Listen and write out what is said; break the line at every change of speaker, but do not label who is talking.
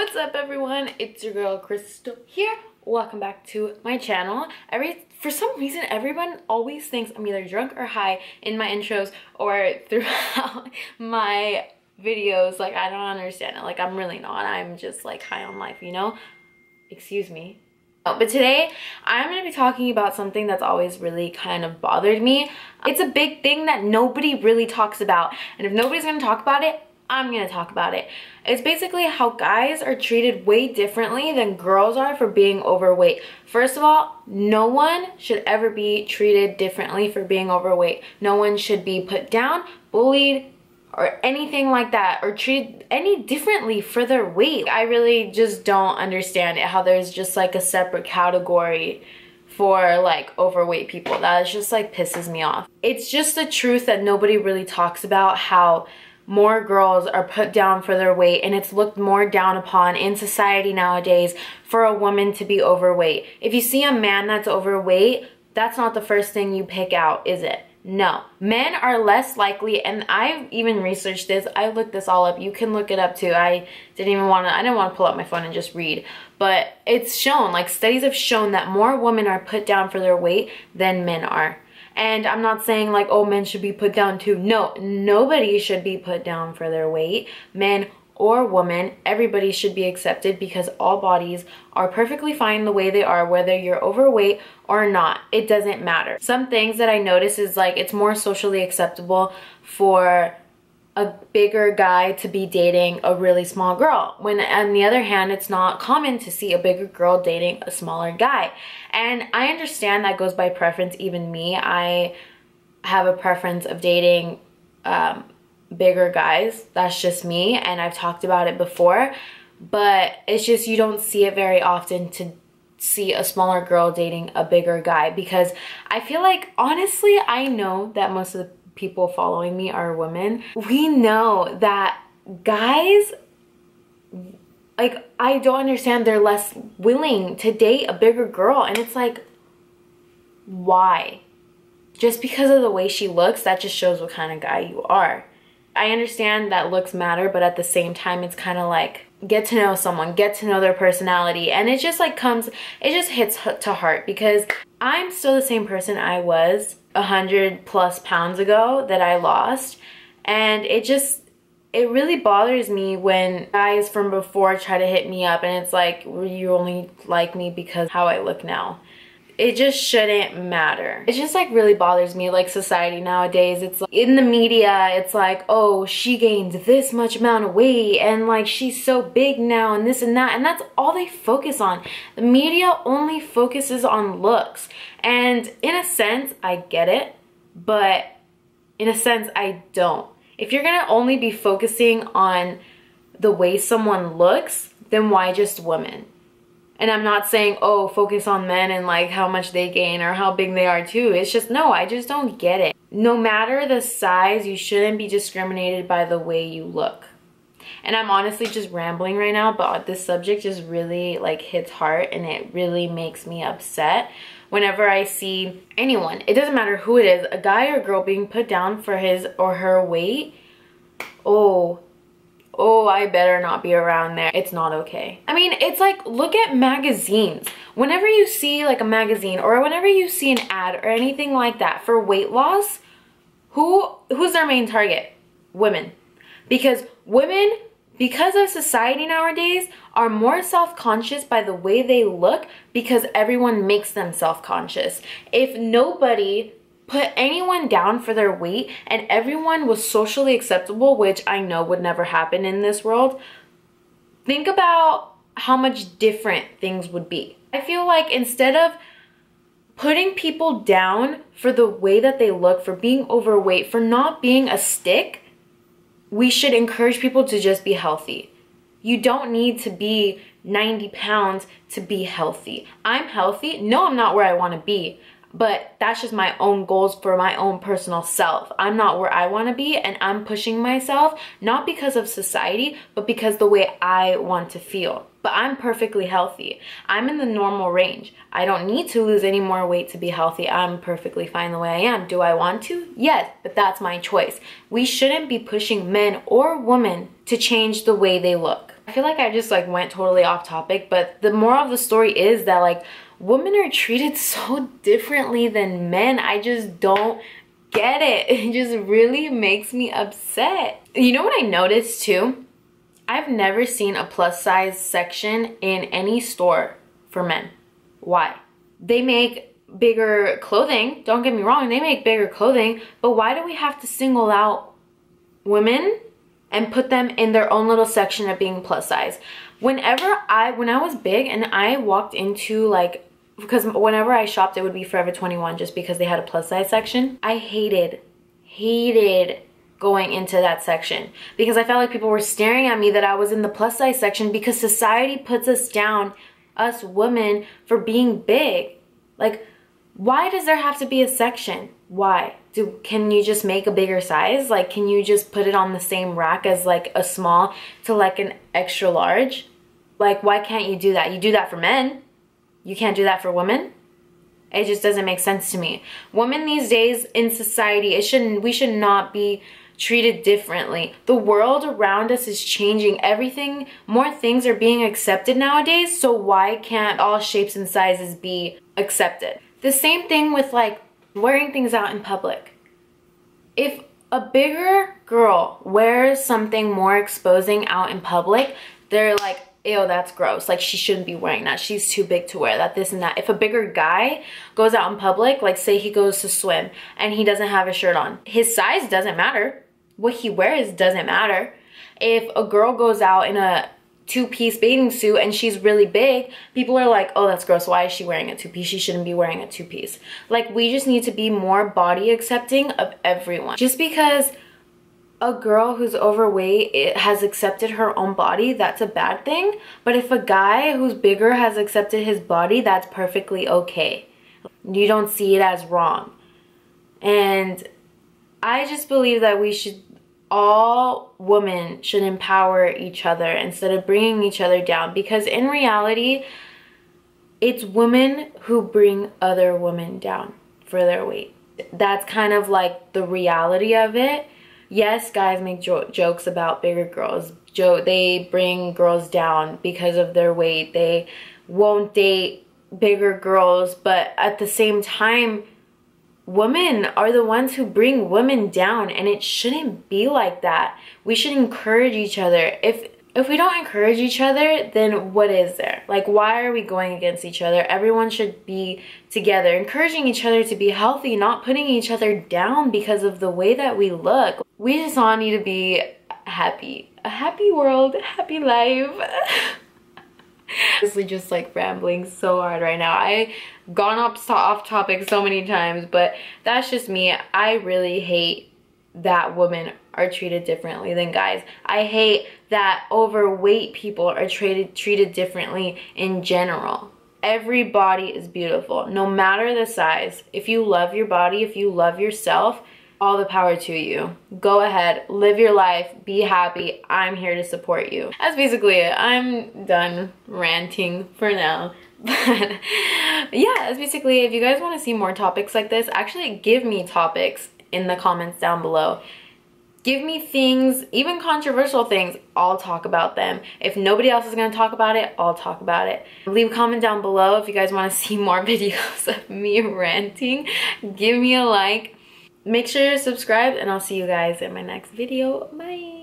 What's up everyone? It's your girl Crystal here. Welcome back to my channel. For some reason everyone always thinks I'm either drunk or high in my intros or throughout my videos. Like, I don't understand it. Like, I'm really not. I'm just like high on life, you know? Excuse me. But today I'm going to be talking about something that's always really kind of bothered me. It's a big thing that nobody really talks about, and if nobody's going to talk about it, I'm going to talk about it. It's basically how guys are treated way differently than girls are for being overweight. First of all, no one should ever be treated differently for being overweight. No one should be put down, bullied, or anything like that, or treated any differently for their weight. I really just don't understand it, how there's just like a separate category for like overweight people. That just like pisses me off. It's just the truth that nobody really talks about, how more girls are put down for their weight, and it's looked more down upon in society nowadays for a woman to be overweight. If you see a man that's overweight, that's not the first thing you pick out, is it? No. Men are less likely, and I've even researched this. I looked this all up. You can look it up too. I didn't want to pull out my phone and just read. But it's shown, like studies have shown that more women are put down for their weight than men are. And I'm not saying like, oh, men should be put down too. No, nobody should be put down for their weight. Men or women, everybody should be accepted, because all bodies are perfectly fine the way they are, whether you're overweight or not. It doesn't matter. Some things that I notice is like it's more socially acceptable for a bigger guy to be dating a really small girl, when on the other hand it's not common to see a bigger girl dating a smaller guy. And I understand that goes by preference. Even me, I have a preference of dating bigger guys. That's just me, and I've talked about it before, but it's just you don't see it very often to see a smaller girl dating a bigger guy, because I feel like, honestly, I know that most of the people following me are women. We know that guys, like, I don't understand, they're less willing to date a bigger girl, and it's like, why? Just because of the way she looks, that just shows what kind of guy you are. I understand that looks matter, but at the same time, it's kind of like, get to know someone, get to know their personality, and it just like it just hits to heart, because I'm still the same person I was 100+ pounds ago that I lost, and it really bothers me when guys from before try to hit me up, and it's like, you only like me because how I look now. It just shouldn't matter. It just like really bothers me, like society nowadays. It's like in the media, it's like, oh, she gained this much amount of weight, and like she's so big now, and this and that, and that's all they focus on. The media only focuses on looks, and in a sense I get it, but in a sense I don't. If you're gonna only be focusing on the way someone looks, then why just women? And I'm not saying, oh, focus on men and like how much they gain or how big they are too. It's just, no, I just don't get it. No matter the size, you shouldn't be discriminated by the way you look. And I'm honestly just rambling right now, but this subject just really like hits heart, and it really makes me upset whenever I see anyone, it doesn't matter who it is, a guy or girl being put down for his or her weight. Oh, I better not be around there. It's not okay. I mean, it's like, look at magazines. Whenever you see like a magazine, or whenever you see an ad or anything like that for weight loss, who's their main target? Women. Because women, because of society nowadays, are more self-conscious by the way they look, because everyone makes them self-conscious. If nobody put anyone down for their weight and everyone was socially acceptable, which I know would never happen in this world, think about how much different things would be. I feel like instead of putting people down for the way that they look, for being overweight, for not being a stick, we should encourage people to just be healthy. You don't need to be 90 pounds to be healthy. I'm healthy. No, I'm not where I want to be, but that's just my own goals for my own personal self. I'm not where I want to be, and I'm pushing myself, not because of society, but because the way I want to feel. But I'm perfectly healthy. I'm in the normal range. I don't need to lose any more weight to be healthy. I'm perfectly fine the way I am. Do I want to? Yes, but that's my choice. We shouldn't be pushing men or women to change the way they look. I feel like I just like went totally off topic, but the moral of the story is that like women are treated so differently than men. I just don't get it. It just really makes me upset. You know what I noticed too? I've never seen a plus size section in any store for men. Why? They make bigger clothing, don't get me wrong, they make bigger clothing, but why do we have to single out women and put them in their own little section of being plus size? When I was big and I walked into like, because whenever I shopped it would be Forever 21 just because they had a plus size section, I hated going into that section because I felt like people were staring at me that I was in the plus size section because society puts us down, us women, for being big. Like, why does there have to be a section? Why? Can you just make a bigger size? Like, can you just put it on the same rack as like a small to like an extra large? Like, why can't you do that? You do that for men. You can't do that for women. It just doesn't make sense to me. Women these days in society, we should not be treated differently. The world around us is changing. Everything, more things are being accepted nowadays, so why can't all shapes and sizes be accepted? The same thing with like wearing things out in public. If a bigger girl wears something more exposing out in public, they're like, ew, that's gross. Like, she shouldn't be wearing that. She's too big to wear that, this and that. If a bigger guy goes out in public, like say he goes to swim and he doesn't have a shirt on, his size doesn't matter. What he wears doesn't matter. If a girl goes out in a two-piece bathing suit and she's really big, people are like, oh, that's gross. Why is she wearing a two-piece? She shouldn't be wearing a two-piece. Like, we just need to be more body accepting of everyone. Just because a girl who's overweight has accepted her own body, that's a bad thing. But if a guy who's bigger has accepted his body, that's perfectly okay. You don't see it as wrong. And I just believe that all women should empower each other instead of bringing each other down, because in reality, it's women who bring other women down for their weight. That's kind of like the reality of it. Yes, guys make jokes about bigger girls. They bring girls down because of their weight. They won't date bigger girls, but at the same time, women are the ones who bring women down, and it shouldn't be like that. We should encourage each other. If we don't encourage each other, then what is there? Like, why are we going against each other? Everyone should be together, encouraging each other to be healthy, not putting each other down because of the way that we look. We just all need to be happy. A happy world, happy life. Honestly, just like rambling so hard right now. I've gone off topic so many times, but that's just me. I really hate that women are treated differently than guys. I hate that overweight people are treated differently in general. Every body is beautiful, no matter the size. If you love your body, if you love yourself, all the power to you. Go ahead, live your life, be happy. I'm here to support you. That's basically it. I'm done ranting for now. But yeah, that's basically it. If you guys want to see more topics like this, actually give me topics in the comments down below. Give me things, even controversial things, I'll talk about them. If nobody else is going to talk about it, I'll talk about it. Leave a comment down below if you guys want to see more videos of me ranting. Give me a like. Make sure you're subscribed, and I'll see you guys in my next video. Bye!